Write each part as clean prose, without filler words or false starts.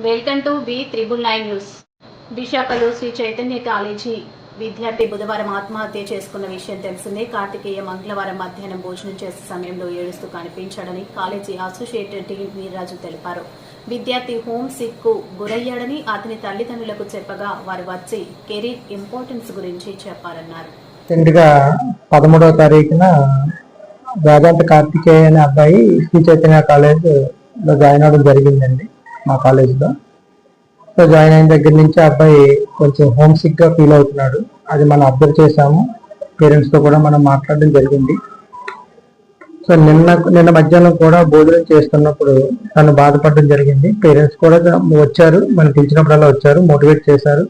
Welcome to B999 news. విశాఖలో Shri Chaitanya college విద్యార్థి బుధవారం ఆత్మహత్య చేసుకున్న విషయం తెలిసిందే. కార్తికేయ మంగళవారం మధ్యాహ్నం భోజనం చేసే సమయంలో ఏడుస్తూ కనిపించాడని కాలేజీ అసోసియేట్ డీన్ వీర్రాజు తెలిపారు. విద్యార్థి హోమ్ సిక్ కు గురయ్యాడని అతని తల్లిదండ్రులకు చెప్పగా వారు వచ్చి కెరీర్ ఇంపార్టెన్స్ గురించి చెప్పారన్నారు. 13వ తారీఖున వేదాంత కార్తికేయ అనే అబ్బాయి శ్రీ చైతన్య కాలేజ్ లో జాయిన్ అవ్వడం జరిగిందండి. మా కాలేజ్లో సో జాయిన్ అయిన దగ్గర నుంచి అబ్బాయి కొంచెం హోమ్ సిక్ గా ఫీల్ అవుతున్నాడు. అది మనం అబ్జర్వ్ చేసాము. పేరెంట్స్ తో కూడా మనం మాట్లాడడం జరిగింది. సో నిన్న మధ్యాహ్నం కూడా భోజనం చేస్తున్నప్పుడు తను బాధపడడం జరిగింది. పేరెంట్స్ కూడా వచ్చారు, మనం పిలిచినప్పుడల్లా వచ్చారు, మోటివేట్ చేశారు,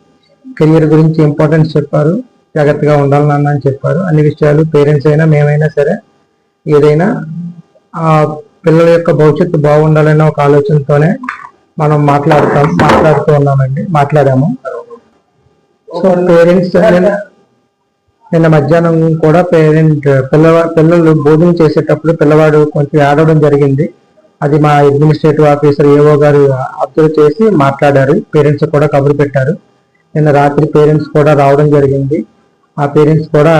కెరియర్ గురించి ఇంపార్టెన్స్ చెప్పారు, జాగ్రత్తగా ఉండాలని అని చెప్పారు. అన్ని విషయాలు పేరెంట్స్ అయినా మేమైనా సరే ఏదైనా ఆ పిల్లల యొక్క భవిష్యత్తు బాగుండాలనే ఒక ఆలోచనతోనే మనం మాట్లాడాము. సో పేరెంట్స్ నిన్న మధ్యాహ్నం కూడా పిల్లలు భోజనం చేసేటప్పుడు పిల్లవాడు కొంచెం ఏడవడం జరిగింది. అది మా అడ్మినిస్ట్రేటివ్ ఆఫీసర్ ఏఓ గారు అబ్జర్వ్ చేసి మాట్లాడారు. పేరెంట్స్ కూడా కబురు పెట్టారు. నిన్న రాత్రి పేరెంట్స్ కూడా రావడం జరిగింది. ఆ పేరెంట్స్ కూడా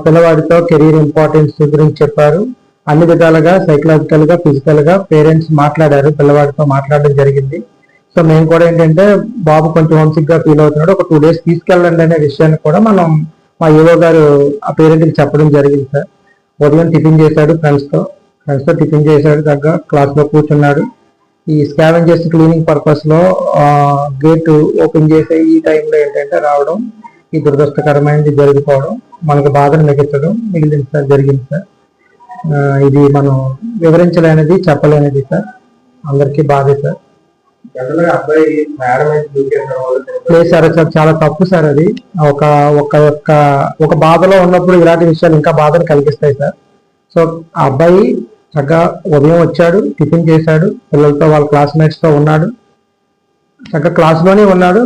పిల్లవాడితో కెరీర్ ఇంపార్టెన్స్ గురించి చెప్పారు. అన్ని విధాలుగా సైకలాజికల్ గా ఫిజికల్ గా పేరెంట్స్ మాట్లాడారు, పిల్లవాడితో మాట్లాడడం జరిగింది. సో మేము కూడా ఏంటంటే బాబు కొంచెం హోమ్సిక్ గా ఫీల్ అవుతున్నాడు, ఒక 2 days తీసుకెళ్ళండి అనే విషయాన్ని కూడా మనం మా ఏవో గారు ఆ పేరెంట్ కి చెప్పడం జరిగింది. సార్ ఉదయం టిఫిన్ చేశాడు, ఫ్రెండ్స్ తో టిఫిన్ చేశాడు, దగ్గర క్లాస్ లో కూర్చున్నాడు. ఈ స్కావెంజర్స్ క్లీనింగ్ పర్పస్ లో గేట్ ఓపెన్ చేసే ఈ టైంలో ఏంటంటే రావడం, ఈ దురదృష్టకరమైనది జరిగిపోవడం, మనకు బాధను మిగిలింది సార్, జరిగింది సార్. ఇది మనం వివరించలేనిది, చెప్పలేనిది సార్, అందరికీ బాధే సార్. లేదు సార్, చాలా తప్పు సార్. అది ఒక బాధలో ఉన్నప్పుడు ఇలాంటి విషయాలు ఇంకా బాధను కలిగిస్తాయి సార్. సో ఆ అబ్బాయి చక్కగా ఉదయం వచ్చాడు, టిఫిన్ చేశాడు, పిల్లలతో వాళ్ళ క్లాస్మేట్స్ తో ఉన్నాడు, చక్కగా క్లాస్ లోనే ఉన్నాడు.